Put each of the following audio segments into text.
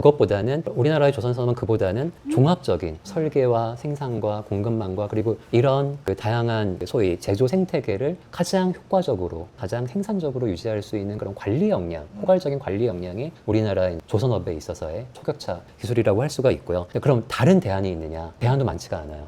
그것보다는 우리나라의 조선산업은 그보다는 종합적인 설계와 생산과 공급망과 그리고 이런 그 다양한 소위 제조 생태계를 가장 효과적으로 가장 생산적으로 유지할 수 있는 그런 관리 역량, 포괄적인 관리 역량이 우리나라의 조선업에 있어서의 초격차 기술이라고 할 수가 있고요. 그럼 다른 대안이 있느냐? 대안도 많지가 않아요.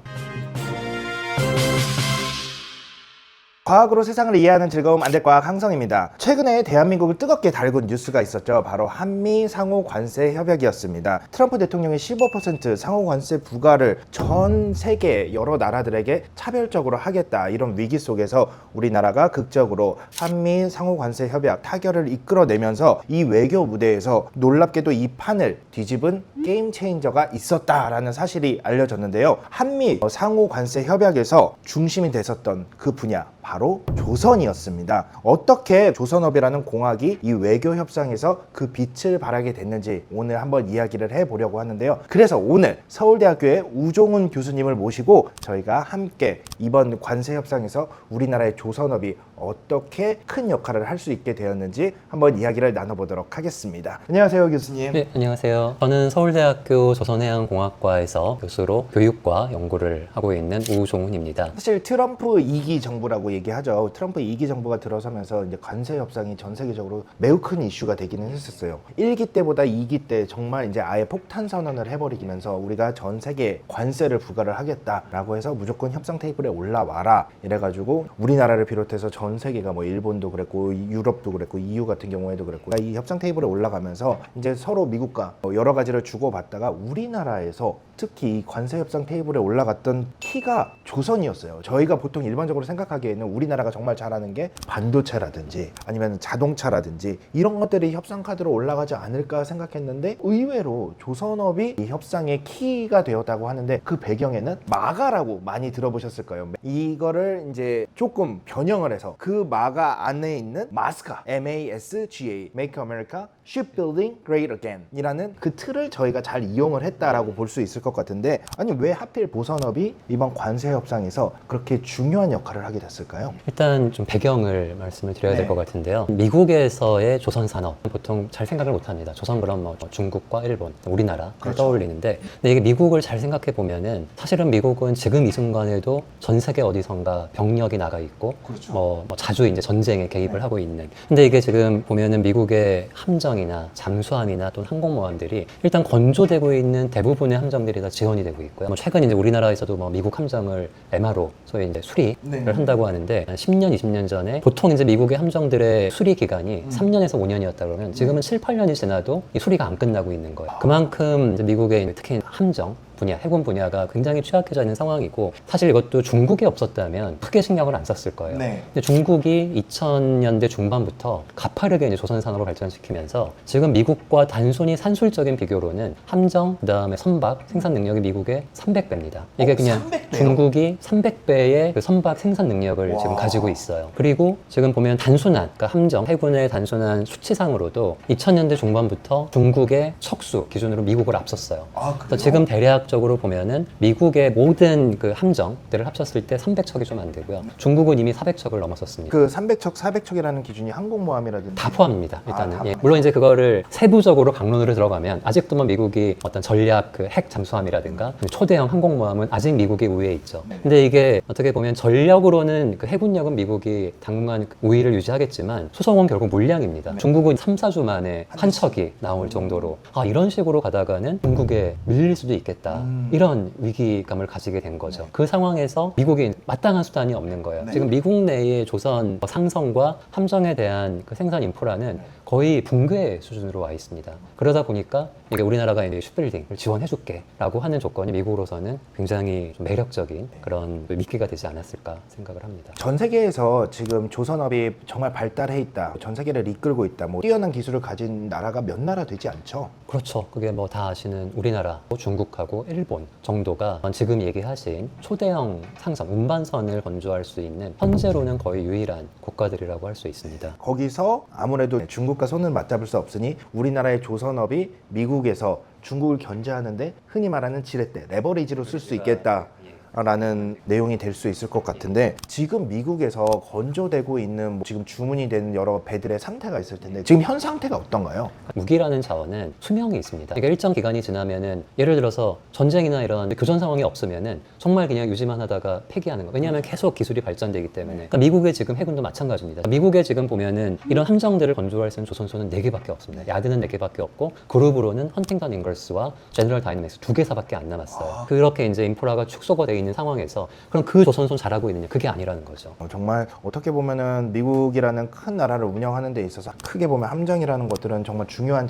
과학으로 세상을 이해하는 즐거움 안될과학 항성입니다. 최근에 대한민국을 뜨겁게 달군 뉴스가 있었죠. 바로 한미 상호 관세 협약이었습니다. 트럼프 대통령이 15% 상호 관세 부과를 전 세계 여러 나라들에게 차별적으로 하겠다, 이런 위기 속에서 우리나라가 극적으로 한미 상호 관세 협약 타결을 이끌어내면서 이 외교 무대에서 놀랍게도 이 판을 뒤집은 게임 체인저가 있었다라는 사실이 알려졌는데요. 한미 상호 관세 협약에서 중심이 됐었던 그 분야, 바로 조선이었습니다. 어떻게 조선업이라는 공학이 이 외교 협상에서 그 빛을 발하게 됐는지 오늘 한번 이야기를 해보려고 하는데요. 그래서 오늘 서울대학교의 우종훈 교수님을 모시고 저희가 함께 이번 관세 협상에서 우리나라의 조선업이 어떻게 큰 역할을 할 수 있게 되었는지 한번 이야기를 나눠보도록 하겠습니다. 안녕하세요, 교수님. 네, 안녕하세요. 저는 서울대학교 조선해양공학과에서 교수로 교육과 연구를 하고 있는 우종훈입니다. 사실 트럼프 2기 정부라고 얘기하죠. 트럼프 2기 정부가 들어서면서 이제 관세 협상이 전 세계적으로 매우 큰 이슈가 되기는 했었어요. 1기 때보다 2기 때 정말 이제 아예 폭탄 선언을 해버리면서 우리가 전 세계 관세를 부과를 하겠다라고 해서 무조건 협상 테이블에 올라와라 이래가지고 우리나라를 비롯해서 전 세계가 뭐 일본도 그랬고 유럽도 그랬고 EU 같은 경우에도 그랬고 이 협상 테이블에 올라가면서 이제 서로 미국과 여러 가지를 주고받다가 우리나라에서 특히 이 관세 협상 테이블에 올라갔던 키가 조선이었어요. 저희가 보통 일반적으로 생각하기에는 우리나라가 정말 잘하는 게 반도체라든지 아니면 자동차라든지 이런 것들이 협상 카드로 올라가지 않을까 생각했는데 의외로 조선업이 이 협상의 키가 되었다고 하는데 그 배경에는 마가라고 많이 들어보셨을 거예요. 이거를 이제 조금 변형을 해서 그 마가 안에 있는 마스가 MASGA Make America Shipbuilding Great Again 이라는 그 틀을 저희가 잘 이용을 했다라고 볼 수 있을 것 같은데, 아니 왜 하필 보선업이 이번 관세 협상에서 그렇게 중요한 역할을 하게 됐을까요? 일단 좀 배경을 말씀을 드려야 될 것 같은데요. 미국에서의 조선 산업 보통 잘 생각을 못 합니다. 조선 그럼 뭐 중국과 일본, 우리나라 떠올리는데, 근데 이게 미국을 잘 생각해 보면은 사실은 미국은 지금 이 순간에도 전 세계 어디선가 병력이 나가 있고 뭐 자주 이제 전쟁에 개입을 하고 있는. 근데 이게 지금 보면은 미국의 함정이나 잠수함이나 또는 항공모함들이 일단 건조되고 있는 대부분의 함정들이 다 지원이 되고 있고요. 뭐 최근 이제 우리나라에서도 뭐 미국 함정을 MRO, 소위 이제 수리를 한다고 하는데 10년, 20년 전에 보통 이제 미국의 함정들의 수리 기간이 3년에서 5년이었다 그러면 지금은 7, 8년이 지나도 이 수리가 안 끝나고 있는 거예요. 그만큼 이제 미국의 특히 함정 분야, 해군 분야가 굉장히 취약해져 있는 상황이고, 사실 이것도 중국이 없었다면 크게 신경을 안 썼을 거예요. 근데 중국이 2000년대 중반부터 가파르게 이제 조선 산업을 발전시키면서 지금 미국과 단순히 산술적인 비교로는 함정, 그다음에 선박 생산 능력이 미국의 300배입니다. 이게 그냥 300배요? 중국이 300배의 그 선박 생산 능력을 지금 가지고 있어요. 그리고 지금 보면 단순한, 그러니까 함정, 해군의 단순한 수치상으로도 2000년대 중반부터 중국의 척수 기준으로 미국을 앞섰어요. 그래서 지금 대략 적으로 보면은 미국의 모든 그 함정들을 합쳤을 때 300척이 좀 안 되고요. 중국은 이미 400척을 넘었었습니다. 그 300척, 400척이라는 기준이 항공모함이라든지 다 포함입니다. 일단은 물론 이제 그거를 세부적으로 강론으로 들어가면 아직도 뭐 미국이 어떤 전략 그 핵 잠수함이라든가 초대형 항공모함은 아직 미국이 우위에 있죠. 근데 이게 어떻게 보면 전력으로는 그 해군력은 미국이 당분간 우위를 유지하겠지만 수송은 결국 물량입니다. 중국은 3, 4주 만에 한 척이 나올 정도로 이런 식으로 가다가는 중국에 밀릴 수도 있겠다. 이런 위기감을 가지게 된 거죠. 그 상황에서 미국이 마땅한 수단이 없는 거예요. 지금 미국 내의 조선 상성과 함정에 대한 그 생산 인프라는 거의 붕괴 수준으로 와 있습니다. 그러다 보니까 이게 우리나라가 이제 슈빌딩을 지원해줄게 라고 하는 조건이 미국으로서는 굉장히 좀 매력적인 그런 미끼가 되지 않았을까 생각을 합니다. 전 세계에서 지금 조선업이 정말 발달해 있다, 전 세계를 이끌고 있다, 뭐 뛰어난 기술을 가진 나라가 몇 나라 되지 않죠? 그렇죠. 그게 뭐 다 아시는 우리나라, 중국하고 일본 정도가 지금 얘기하신 초대형 상선, 운반선을 건조할 수 있는 현재로는 거의 유일한 국가들이라고 할 수 있습니다. 거기서 아무래도 중국과 손을 맞잡을 수 없으니 우리나라의 조선업이 미국에서 중국을 견제하는데 흔히 말하는 지렛대, 레버리지로 쓸 수 있겠다. 라는 내용이 될 수 있을 것 같은데, 지금 미국에서 건조되고 있는 지금 주문이 되는 여러 배들의 상태가 있을 텐데 지금 현 상태가 어떤가요? 무기라는 자원은 수명이 있습니다. 그러니까 일정 기간이 지나면은 예를 들어서 전쟁이나 이런 교전 상황이 없으면은 정말 그냥 유지만 하다가 폐기하는 거. 왜냐하면 계속 기술이 발전되기 때문에. 그러니까 미국의 지금 해군도 마찬가지입니다. 미국에 지금 보면은 이런 함정들을 건조할 수 있는 조선소는 4개밖에 없습니다. 야드는 4개밖에 없고 그룹으로는 헌팅턴 잉걸스와 제너럴 다이내믹스 2개사밖에 안 남았어요. 그렇게 이제 인프라가 축소가 돼 있는 상황에서 그럼 그 조선소는 잘하고 있느냐? 그게 아니라는 거죠. 정말 어떻게 보면은 미국이라는 큰 나라를 운영하는 데 있어서 크게 보면 함정이라는 것들은 정말 중요한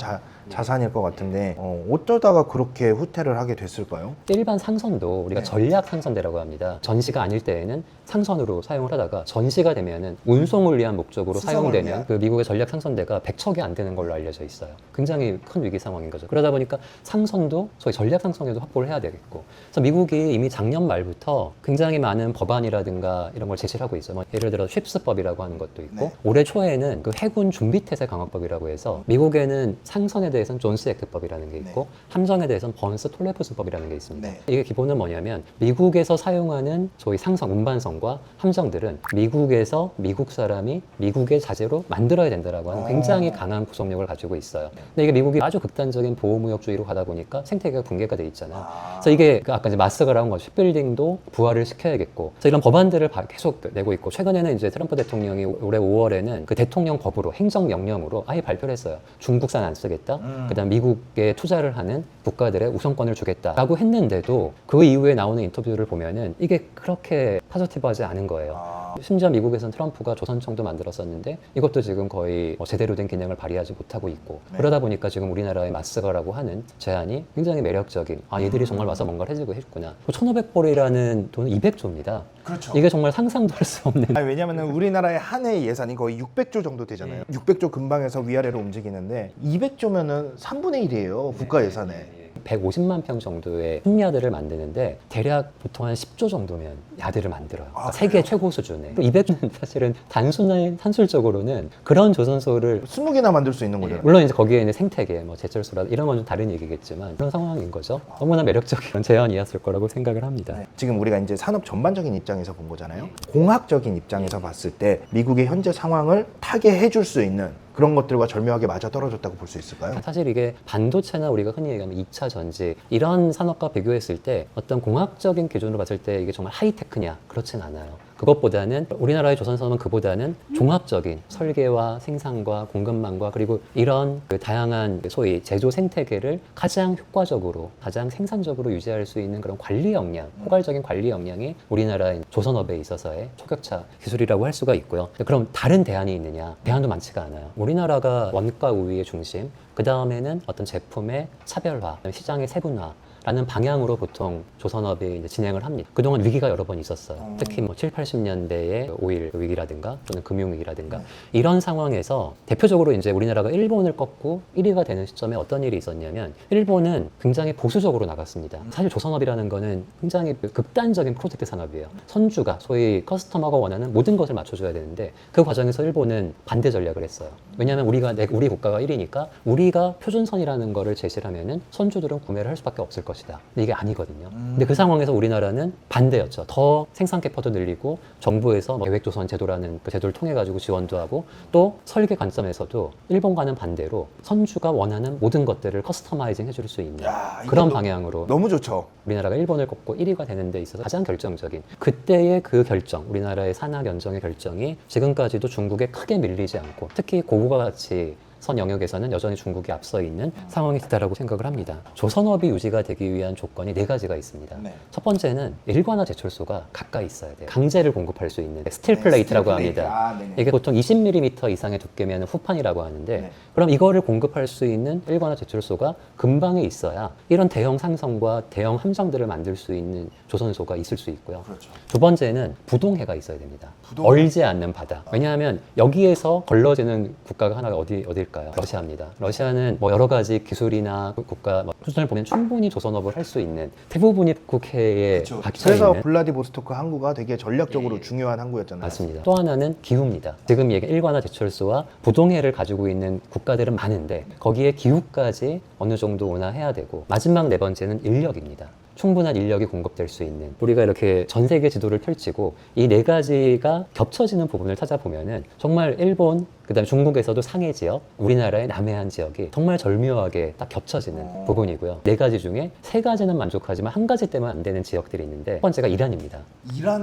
자산일 것 같은데 어쩌다가 그렇게 후퇴를 하게 됐을까요? 일반 상선도 우리가 전략 상선대라고 합니다. 전시가 아닐 때에는 상선으로 사용을 하다가 전시가 되면은 운송을 위한 목적으로 사용되는 그 미국의 전략 상선대가 100척이 안 되는 걸로 알려져 있어요. 굉장히 큰 위기 상황인 거죠. 그러다 보니까 상선도 소위 전략 상선에도 확보를 해야 되겠고, 그래서 미국이 이미 작년 말부터 굉장히 많은 법안이라든가 이런 걸 제시를 하고 있어요. 예를 들어 쉽스법이라고 하는 것도 있고, 올해 초에는 그 해군 준비태세 강화법이라고 해서 미국에는 상선에 대해서는 존스 액트법이라는 게 있고 함정에 대해서는 번스 톨레프슨법이라는 게 있습니다. 이게 기본은 뭐냐면 미국에서 사용하는 소위 상선, 운반선과 함정들은 미국에서 미국 사람이 미국의 자재로 만들어야 된다라고 하는 굉장히 강한 구속력을 가지고 있어요. 근데 이게 미국이 아주 극단적인 보호무역주의로 가다 보니까 생태계가 붕괴가 돼 있잖아요. 그래서 이게 아까 이제 마스가 나온 거 쉽빌딩도 부활을 시켜야겠고, 그래서 이런 법안들을 계속 내고 있고, 최근에는 이제 트럼프 대통령이 올해 5월에는 그 대통령 법으로 행정명령으로 아예 발표를 했어요. 중국산 안 쓰겠다. 그다음 미국에 투자를 하는 국가들의 우선권을 주겠다라고 했는데도 그 이후에 나오는 인터뷰를 보면은 이게 그렇게 파저티브하지 않은 거예요. 심지어 미국에서는 트럼프가 조선청도 만들었었는데 이것도 지금 거의 제대로 된 기능을 발휘하지 못하고 있고, 그러다 보니까 지금 우리나라의 마스가라고 하는 제안이 굉장히 매력적인, 얘들이 정말 와서 뭔가를 해주고 했구나. 1,500불이라는 돈은 200조입니다. 그렇죠. 이게 정말 상상도 할 수 없는. 왜냐하면 우리나라의 한 해 예산이 거의 600조 정도 되잖아요. 600조 근방에서 위아래로 움직이는데 200조면은 3분의 1이에요. 국가 예산에. 150만 평 정도의 흑야들을 만드는데 대략 보통 한 10조 정도면 야들을 만들어요. 그러니까 세계 최고 수준의. 200조는 사실은 단순한 산술적으로는 그런 조선소를 20개나 만들 수 있는 거잖아요. 물론 이제 거기에 있는 생태계, 제철소라 이런 건 좀 다른 얘기겠지만 그런 상황인 거죠. 너무나 매력적인 제안이었을 거라고 생각을 합니다. 지금 우리가 이제 산업 전반적인 입장에서 본 거잖아요. 공학적인 입장에서 봤을 때 미국의 현재 상황을 타개해 줄 수 있는 그런 것들과 절묘하게 맞아 떨어졌다고 볼 수 있을까요? 사실 이게 반도체나 우리가 흔히 얘기하면 2차 전지 이런 산업과 비교했을 때 어떤 공학적인 기준으로 봤을 때 이게 정말 하이테크냐? 그렇진 않아요. 그것보다는 우리나라의 조선산업은 그보다는 종합적인 설계와 생산과 공급망과 그리고 이런 그 다양한 소위 제조 생태계를 가장 효과적으로 가장 생산적으로 유지할 수 있는 그런 관리 역량, 포괄적인 관리 역량이 우리나라의 조선업에 있어서의 초격차 기술이라고 할 수가 있고요. 그럼 다른 대안이 있느냐? 대안도 많지가 않아요. 우리나라가 원가 우위의 중심, 그 다음에는 어떤 제품의 차별화, 시장의 세분화 라는 방향으로 보통 조선업이 이제 진행을 합니다. 그동안 위기가 여러 번 있었어요. 특히 7, 80년대의 오일 위기라든가 또는 금융위기라든가 이런 상황에서 대표적으로 이제 우리나라가 일본을 꺾고 1위가 되는 시점에 어떤 일이 있었냐면 일본은 굉장히 보수적으로 나갔습니다. 사실 조선업이라는 거는 굉장히 극단적인 프로젝트 산업이에요. 선주가 소위 커스터머가 원하는 모든 것을 맞춰줘야 되는데 그 과정에서 일본은 반대 전략을 했어요. 왜냐하면 우리 국가가 1위니까 우리가 표준선이라는 거를 제시를 하면은 선주들은 구매를 할 수밖에 없을 것이다. 근데 이게 아니거든요. 근데 그 상황에서 우리나라는 반대였죠. 더 생산 캐파도 늘리고 정부에서 계획조선 제도라는 그 제도를 통해 가지고 지원도 하고 또 설계 관점에서도 일본과는 반대로 선주가 원하는 모든 것들을 커스터마이징 해줄 수 있는 그런 방향으로 너무 좋죠. 우리나라가 일본을 꺾고 1위가 되는 데 있어서 가장 결정적인 그때의 그 결정, 우리나라의 산하 연정의 결정이 지금까지도 중국에 크게 밀리지 않고 특히 고구마 같이 선 영역에서는 여전히 중국이 앞서 있는 상황이 있다라고 생각을 합니다. 조선업이 유지가 되기 위한 조건이 4가지가 있습니다. 첫 번째는 일관화 제철소가 가까이 있어야 돼요. 강제를 공급할 수 있는 스틸 플레이트라고 합니다. 이게 보통 20mm 이상의 두께면 후판이라고 하는데 그럼 이거를 공급할 수 있는 일관화 제철소가 근방에 있어야 이런 대형 상선과 대형 함정들을 만들 수 있는 조선소가 있을 수 있고요. 두 번째는 부동해가 있어야 됩니다. 얼지 않는 바다. 왜냐하면 여기에서 걸러지는 국가가 하나가 어딜까요? 러시아입니다. 러시아는 여러 가지 기술이나 국가 수준을 보면 충분히 조선업을 할 수 있는 대부분이 국회에 박혀 그래서 있는 블라디보스토크 항구가 되게 전략적으로 중요한 항구였잖아요. 맞습니다. 또 하나는 기후입니다. 지금 얘기한 일관화 제철소와 부동해를 가지고 있는 국가들은 많은데 거기에 기후까지 어느 정도 온화해야 되고 마지막 4번째는 인력입니다. 충분한 인력이 공급될 수 있는, 우리가 이렇게 전 세계 지도를 펼치고 이 네 가지가 겹쳐지는 부분을 찾아보면은 정말 일본, 그다음에 중국에서도 상해 지역, 우리나라의 남해안 지역이 정말 절묘하게 딱 겹쳐지는 부분이고요. 네 가지 중에 세 가지는 만족하지만 한 가지 때문에 안 되는 지역들이 있는데, 첫 번째가 이란입니다.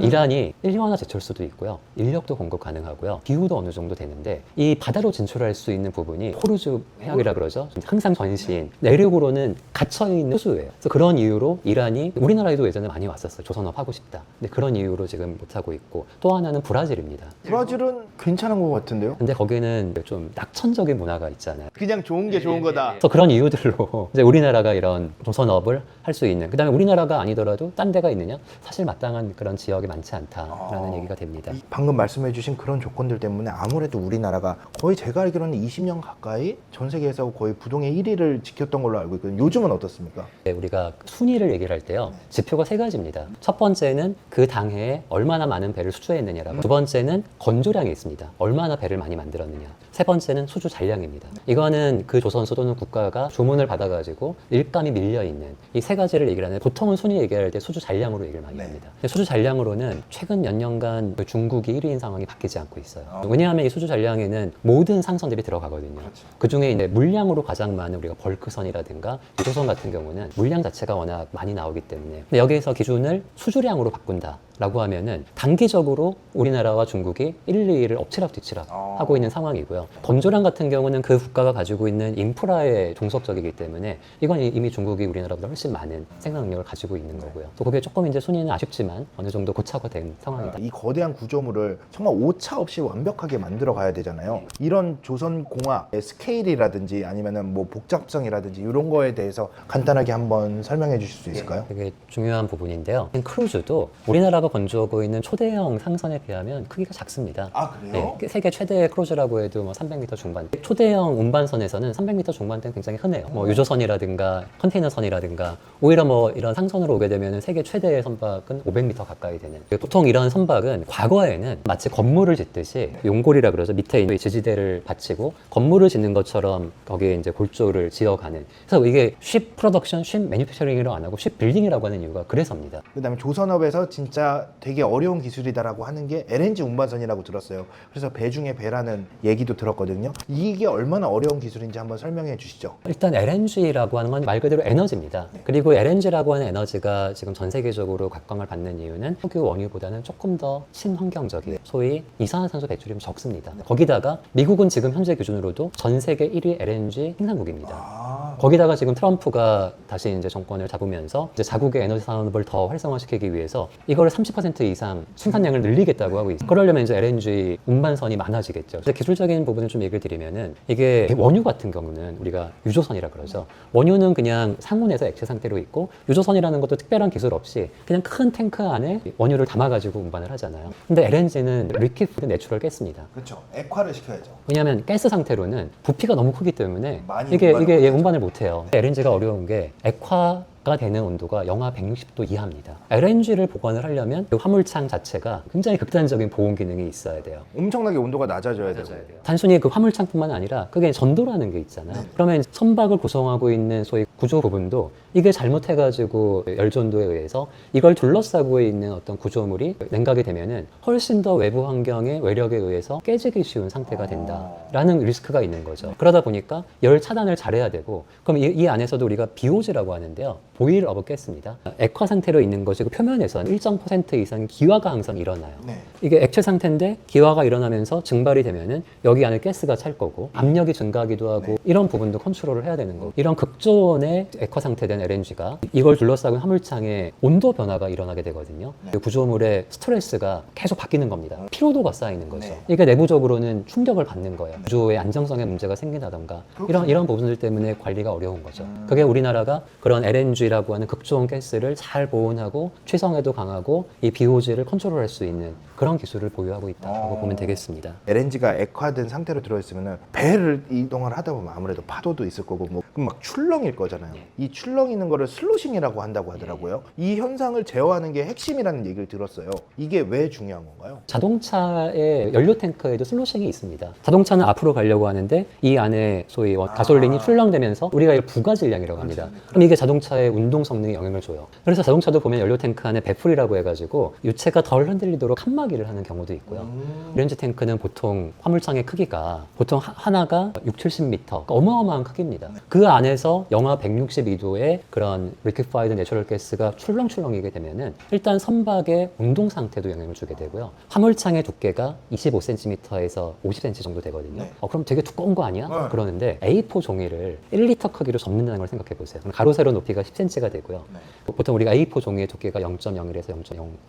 이란이 일원화 제철수도 있고요, 인력도 공급 가능하고요, 기후도 어느 정도 되는데 이 바다로 진출할 수 있는 부분이 호르즈 해역이라 그러죠. 항상 전시인, 내륙으로는 갇혀 있는 호수예요. 그래서 그런 이유로 이란이 우리나라에도 예전에 많이 왔었어요. 조선업 하고 싶다. 근데 그런 이유로 지금 못 하고 있고, 또 하나는 브라질입니다. 브라질은 괜찮은 것 같은데요? 근데 거기는 좀 낙천적인 문화가 있잖아요. 그냥 좋은 게 좋은 거다. 그래서 그런 이유들로 이제 우리나라가 이런 조선업을 할 수 있는, 그다음에 우리나라가 아니더라도 딴 데가 있느냐? 사실 마땅한 그런 지역이 많지 않다라는 얘기가 됩니다. 방금 말씀해주신 그런 조건들 때문에 아무래도 우리나라가 거의 제가 알기로는 20년 가까이 전 세계에서 거의 부동의 1위를 지켰던 걸로 알고 있거든요. 요즘은 어떻습니까? 네, 우리가 순위를 얘기를 할 때요, 지표가 세 가지입니다. 첫 번째는 그 당해에 얼마나 많은 배를 수주했느냐라고, 두 번째는 건조량이 있습니다. 얼마나 배를 많이 만들었느냐. 세 번째는 수주 잔량입니다. 이거는 그 조선소 또는 국가가 주문을 받아가지고 일감이 밀려있는 이 세 가지를 얘기를 하는데, 보통은 순위 얘기할 때 수주 잔량으로 얘기를 많이 합니다. 근데 수주 잔량으로는 최근 몇 년간 그 중국이 1위인 상황이 바뀌지 않고 있어요. 왜냐하면 이 수주 잔량에는 모든 상선들이 들어가거든요. 그 중에 이제 물량으로 가장 많은 우리가 벌크선이라든가 유조선 같은 경우는 물량 자체가 워낙 많이 나오기 때문에, 근데 여기에서 기준을 수주량으로 바꾼다 라고 하면은 단기적으로 우리나라와 중국이 1, 2위를 엎치락뒤치락 하고 있는 상황이고요. 건조량 같은 경우는 그 국가가 가지고 있는 인프라에 종속적이기 때문에 이건 이미 중국이 우리나라보다 훨씬 많은 생산 능력을 가지고 있는 거고요. 또 그게 조금 이제 순위는 아쉽지만 어느 정도 고착화된 상황이다. 이 거대한 구조물을 정말 오차 없이 완벽하게 만들어 가야 되잖아요. 이런 조선공학의 스케일이라든지 아니면은 뭐 복잡성이라든지 이런 거에 대해서 간단하게 한번 설명해 주실 수 있을까요? 되게 중요한 부분인데요. 크루즈도 우리나라가 건조하고 있는 초대형 상선에 비하면 크기가 작습니다. 아, 그래요? 네, 세계 최대 크루즈라고 해도 뭐 300m 중반. 초대형 운반선에서는 300m 중반대는 굉장히 흔해요. 뭐 유조선이라든가 컨테이너선이라든가, 오히려 뭐 이런 상선으로 오게 되면 세계 최대의 선박은 500m 가까이 되는. 보통 이런 선박은 과거에는 마치 건물을 짓듯이 용골이라 그러죠. 밑에 있는 지지대를 받치고 건물을 짓는 것처럼 거기에 이제 골조를 지어가는. 그래서 이게 쉽 프로덕션, 쉽 매니팩처링이라고 안 하고 쉽 빌딩이라고 하는 이유가 그래서입니다. 그다음에 조선업에서 진짜 되게 어려운 기술이다라고 하는 게 LNG 운반선이라고 들었어요. 그래서 배 중에 배라는 얘기도 들었거든요. 이게 얼마나 어려운 기술인지 한번 설명해 주시죠. 일단 LNG라고 하는 건 말 그대로 에너지입니다. 그리고 LNG라고 하는 에너지가 지금 전 세계적으로 각광을 받는 이유는 석유 원유보다는 조금 더 친환경적인, 소위 이산화탄소 배출이 적습니다. 거기다가 미국은 지금 현재 기준으로도 전 세계 1위 LNG 생산국입니다. 거기다가 지금 트럼프가 다시 이제 정권을 잡으면서 이제 자국의 에너지 산업을 더 활성화시키기 위해서 이거를 30% 이상 생산량을 늘리겠다고 하고 있어요. 그러려면 이제 LNG 운반선이 많아지겠죠. 근데 기술적인 부분을 좀 얘기를 드리면은, 이게 원유 같은 경우는 우리가 유조선이라 그러죠. 원유는 그냥 상온에서 액체 상태로 있고, 유조선이라는 것도 특별한 기술 없이 그냥 큰 탱크 안에 원유를 담아가지고 운반을 하잖아요. 근데 LNG는 리퀴드 내추럴 가스입니다. 그렇죠. 액화를 시켜야죠. 왜냐하면 가스 상태로는 부피가 너무 크기 때문에 많이 이게 운반을 운반을 못해요. LNG가 어려운 게 액화가 되는 온도가 영하 160도 이하입니다. LNG를 보관을 하려면 그 화물창 자체가 굉장히 극단적인 보온 기능이 있어야 돼요. 엄청나게 온도가 낮아져야 되고. 단순히 그 화물창뿐만 아니라 그게 전도라는 게 있잖아요. 그러면 선박을 구성하고 있는 소위 구조 부분도 이게 잘못해가지고 열전도에 의해서 이걸 둘러싸고 있는 어떤 구조물이 냉각이 되면은 훨씬 더 외부 환경의 외력에 의해서 깨지기 쉬운 상태가 된다라는 리스크가 있는 거죠. 그러다 보니까 열 차단을 잘해야 되고, 그럼 이 안에서도 우리가 BOG라고 하는데요, 보일 오브 가스입니다. 액화 상태로 있는 것이 그 표면에서는 일정 % 이상 기화가 항상 일어나요. 네. 이게 액체 상태인데 기화가 일어나면서 증발이 되면은 여기 안에 가스가 찰 거고, 압력이 증가하기도 하고, 이런 부분도 컨트롤을 해야 되는 거고, 이런 극저온의 액화 상태된 LNG가 이걸 둘러싸고 화물창에 온도 변화가 일어나게 되거든요. 그 구조물의 스트레스가 계속 바뀌는 겁니다. 피로도가 쌓이는 거죠. 이게 내부적으로는 충격을 받는 거예요. 구조의 안정성에 문제가 생긴다던가, 이런 부분들 때문에 관리가 어려운 거죠. 그게 우리나라가 그런 LNG라고 하는 극저온 가스를 잘 보온하고 취성에도 강하고 이 BOG를 컨트롤할 수 있는 그런 기술을 보유하고 있다고 보면 되겠습니다. LNG가 액화된 상태로 들어있으면 배를 이동을 하다 보면 아무래도 파도도 있을 거고 뭐 그럼 막 출렁일 거잖아요. 이 출렁이는 거를 슬로싱이라고 한다고 하더라고요. 이 현상을 제어하는 게 핵심이라는 얘기를 들었어요. 이게 왜 중요한 건가요? 자동차의 연료 탱크에도 슬로싱이 있습니다. 자동차는 앞으로 가려고 하는데 이 안에 소위 가솔린이 출렁대면서 우리가 이걸 부가질량이라고 합니다. 그럼 이게 자동차의 운동 성능에 영향을 줘요. 그래서 자동차도 보면 연료 탱크 안에 배풀이라고 해가지고 유체가 덜 흔들리도록 칸막이를 하는 경우도 있고요. LNG 탱크는 보통 화물창의 크기가 보통 하나가 6, 70m, 그러니까 어마어마한 크기입니다. 그 안에서 영하 162도의 그런 리퀴파이드 내추럴 가스가 출렁출렁이게 되면은 일단 선박의 운동 상태도 영향을 주게 되고요. 화물창의 두께가 25cm에서 50cm 정도 되거든요. 그럼 되게 두꺼운 거 아니야? 그러는데 A4 종이를 1리터 크기로 접는다는 걸 생각해 보세요. 가로 세로 높이가 10cm가 되고요. 보통 우리가 A4 종이의 두께가 0.01에서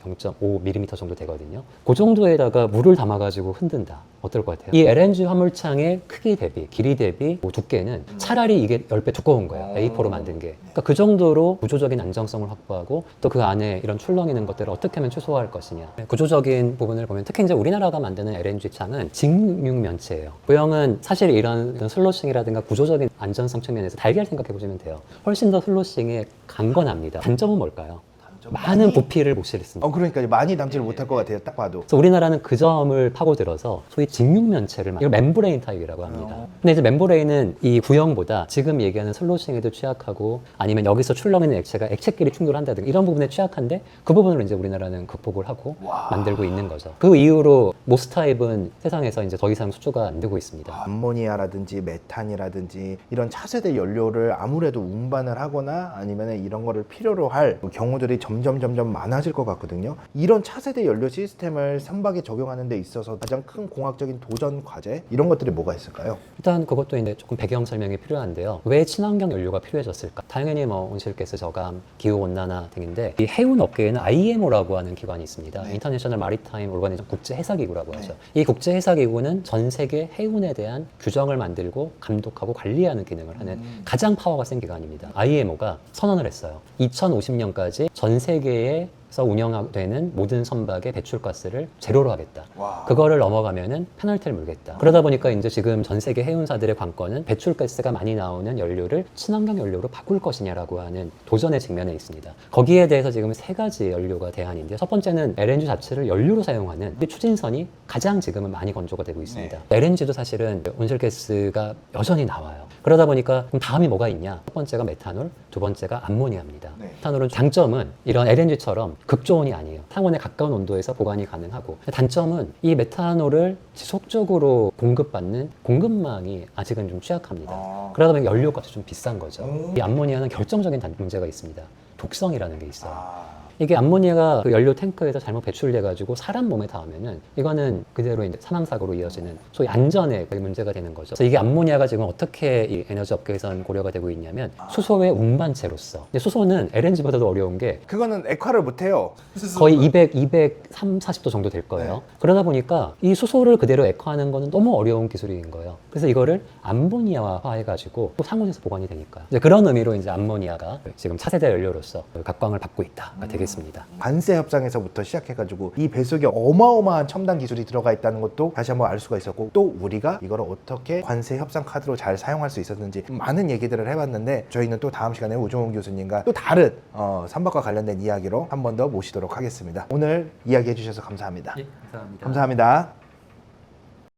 0.5mm 정도 되거든요. 그 정도에다가 물을 담아가지고 흔든다. 어떨 것 같아요? 이 LNG 화물창의 크기 대비, 길이 대비 두께는 차라리 이게 10배 두꺼운 거예요. A4로 만든 게. 그러니까 그 정도로 구조적인 안정성을 확보하고 또 그 안에 이런 출렁이는 것들을 어떻게 하면 최소화할 것이냐. 구조적인 부분을 보면 특히 이제 우리나라가 만드는 LNG 창은 직육 면체예요. 모형은 사실 이런 슬로싱이라든가 구조적인 안전성 측면에서 달걀 생각해 보시면 돼요. 훨씬 더 슬로싱에 강건합니다. 단점은 뭘까요? 많은 부피를 못 실습니다. 그러니까 많이 남지를 못할 것 같아요. 딱 봐도. 그래서 우리나라는 그 점을 파고들어서 소위 직육면체를 이걸 멤브레인 타입이라고 합니다. 근데 이제 멤브레인은 이 구형보다 지금 얘기하는 슬로싱에도 취약하고 아니면 여기서 출렁이는 액체가 액체끼리 충돌한다든가 이런 부분에 취약한데 그 부분을 이제 우리나라는 극복을 하고 만들고 있는 거죠. 그 이후로 모스 타입은 세상에서 이제 더 이상 수주가 안 되고 있습니다. 암모니아라든지 메탄이라든지 이런 차세대 연료를 아무래도 운반을 하거나 아니면 이런 거를 필요로 할 경우들이 점점 많아질 것 같거든요. 이런 차세대 연료 시스템을 선박에 적용하는 데 있어서 가장 큰 공학적인 도전 과제 이런 것들이 뭐가 있을까요? 일단 그것도 이제 조금 배경 설명이 필요한데요. 왜 친환경 연료가 필요해졌을까? 당연히 뭐 온실가스 저감, 기후 온난화 등인데 이 해운 업계에는 IMO라고 하는 기관이 있습니다. 인터내셔널 마리타임 오르가니즘 국제 해사 기구라고 하죠. 이 국제 해사 기구는 전 세계 해운에 대한 규정을 만들고 감독하고 관리하는 기능을 하는 가장 파워가 센 기관입니다. IMO가 선언을 했어요. 2050년까지 전 세계에서 운영되는 모든 선박의 배출가스를 제로로 하겠다. 그거를 넘어가면은 페널티를 물겠다. 그러다 보니까 이제 지금 전 세계 해운사들의 관건은 배출가스가 많이 나오는 연료를 친환경 연료로 바꿀 것이냐라고 하는 도전의 직면에 있습니다. 거기에 대해서 지금 세 가지 연료가 대안인데 첫 번째는 LNG 자체를 연료로 사용하는 추진선이 가장 지금은 많이 건조가 되고 있습니다. LNG도 사실은 온실가스가 여전히 나와요. 그러다 보니까 그럼 다음이 뭐가 있냐? 첫 번째가 메탄올, 두 번째가 암모니아입니다. 메탄올은 장점은 이런 LNG처럼 극저온이 아니에요. 상온에 가까운 온도에서 보관이 가능하고 단점은 이 메탄올을 지속적으로 공급받는 공급망이 아직은 좀 취약합니다. 그러다 보니까 연료값이 좀 비싼 거죠. 이 암모니아는 결정적인 문제가 있습니다. 독성이라는 게 있어요. 이게 암모니아가 그 연료 탱크에서 잘못 배출돼가지고 사람 몸에 닿으면은 이거는 그대로 이제 사망사고로 이어지는 소위 안전에 문제가 되는 거죠. 그래서 이게 암모니아가 지금 어떻게 이 에너지 업계에선 고려가 되고 있냐면 수소의 운반체로서. 근데 수소는 LNG보다도 어려운 게 그거는 액화를 못해요. 거의 240도 정도 될 거예요. 그러다 보니까 이 수소를 그대로 액화하는 거는 너무 어려운 기술인 거예요. 그래서 이거를 암모니아화 해가지고 또 상온에서 보관이 되니까 이제 그런 의미로 이제 암모니아가 지금 차세대 연료로서 각광을 받고 있다가 되겠습니다. 관세 협상에서부터 시작해가지고 이 뱃속에 어마어마한 첨단 기술이 들어가 있다는 것도 다시 한번 알 수가 있었고 또 우리가 이걸 어떻게 관세 협상 카드로 잘 사용할 수 있었는지 많은 얘기들을 해봤는데 저희는 또 다음 시간에 우종훈 교수님과 또 다른 선박과 관련된 이야기로 한 번 더 모시도록 하겠습니다. 오늘 이야기해 주셔서 감사합니다. 감사합니다. 감사합니다.